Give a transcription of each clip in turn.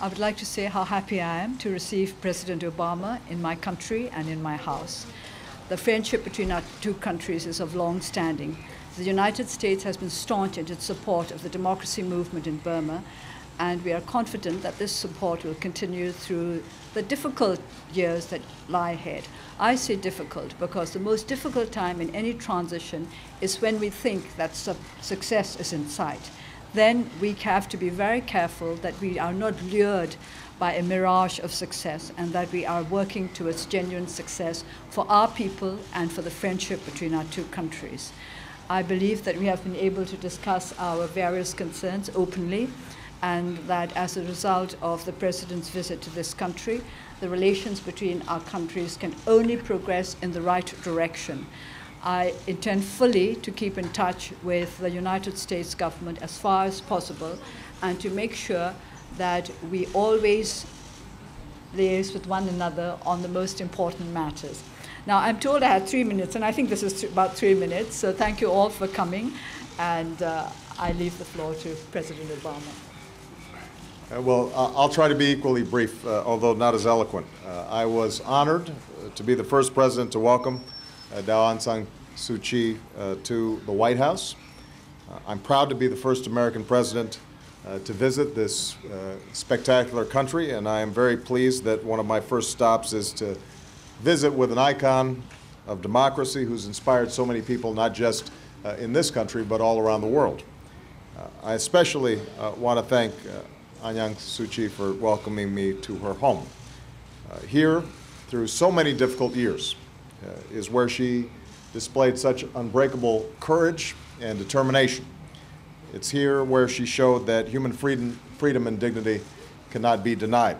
I would like to say how happy I am to receive President Obama in my country and in my house. The friendship between our two countries is of long standing. The United States has been staunch in its support of the democracy movement in Burma, and we are confident that this support will continue through the difficult years that lie ahead. I say difficult because the most difficult time in any transition is when we think that success is in sight. Then we have to be very careful that we are not lured by a mirage of success and that we are working towards genuine success for our people and for the friendship between our two countries. I believe that we have been able to discuss our various concerns openly, and that as a result of the President's visit to this country, the relations between our countries can only progress in the right direction. I intend fully to keep in touch with the United States government as far as possible and to make sure that we always liaise with one another on the most important matters. Now, I'm told I had 3 minutes, and I think this is about 3 minutes, so thank you all for coming, and I leave the floor to President Obama. Well, I'll try to be equally brief, although not as eloquent. I was honored to be the first president to welcome Aung San Suu Kyi to the White House. I'm proud to be the first American president to visit this spectacular country, and I am very pleased that one of my first stops is to visit with an icon of democracy who's inspired so many people, not just in this country, but all around the world. I especially want to thank Aung San Suu Kyi for welcoming me to her home. Here, through so many difficult years, is where she displayed such unbreakable courage and determination. It's here where she showed that human freedom and dignity cannot be denied.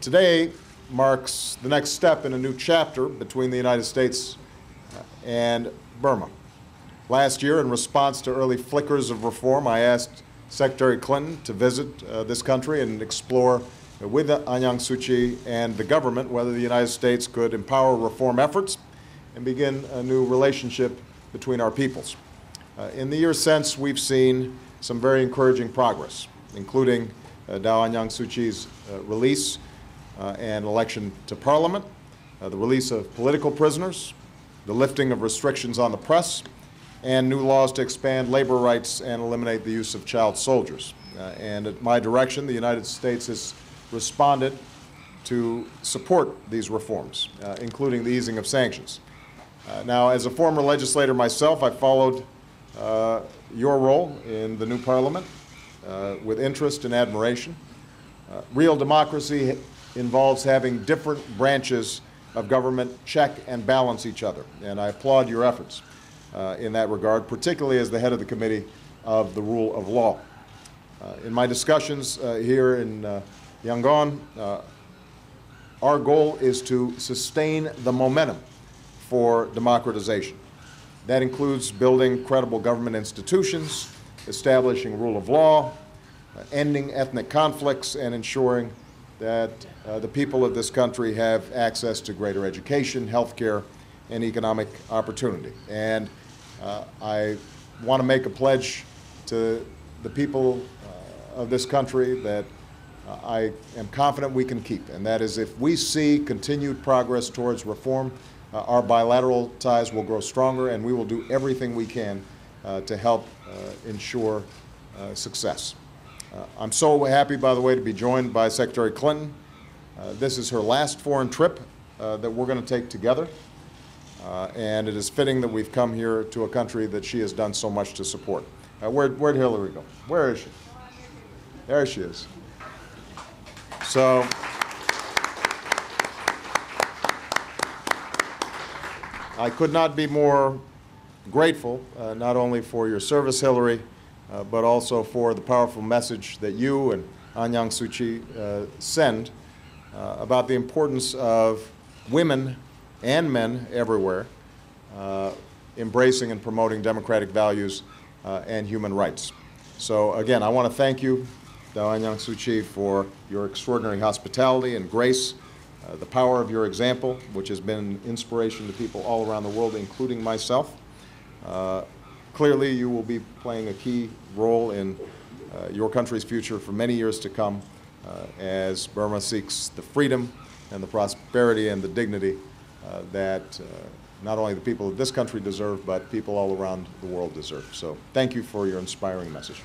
Today marks the next step in a new chapter between the United States and Burma. Last year, in response to early flickers of reform, I asked Secretary Clinton to visit this country and explore with Aung San Suu Kyi and the government whether the United States could empower reform efforts and begin a new relationship between our peoples. In the years since, we've seen some very encouraging progress, including Aung San Suu Kyi's release and election to Parliament, the release of political prisoners, the lifting of restrictions on the press, and new laws to expand labor rights and eliminate the use of child soldiers. And at my direction, the United States has responded to support these reforms, including the easing of sanctions. Now, as a former legislator myself, I followed your role in the new parliament with interest and admiration. Real democracy involves having different branches of government check and balance each other, and I applaud your efforts in that regard, particularly as the head of the Committee of the Rule of Law. In my discussions here in Yangon, our goal is to sustain the momentum for democratization. That includes building credible government institutions, establishing rule of law, ending ethnic conflicts, and ensuring that the people of this country have access to greater education, health care, and economic opportunity. And I want to make a pledge to the people of this country that I am confident we can keep, and that is if we see continued progress towards reform, our bilateral ties will grow stronger, and we will do everything we can to help ensure success. I'm so happy, by the way, to be joined by Secretary Clinton. This is her last foreign trip that we're going to take together. And it is fitting that we've come here to a country that she has done so much to support. Where'd Hillary go? Where is she? There she is. So, I could not be more grateful, not only for your service, Hillary, but also for the powerful message that you and Aung San Suu Kyi send about the importance of women and men everywhere embracing and promoting democratic values and human rights. So again, I want to thank you, Aung San Suu Kyi, for your extraordinary hospitality and grace, the power of your example, which has been an inspiration to people all around the world, including myself. Clearly, you will be playing a key role in your country's future for many years to come, as Burma seeks the freedom and the prosperity and the dignity that not only the people of this country deserve, but people all around the world deserve. So thank you for your inspiring message.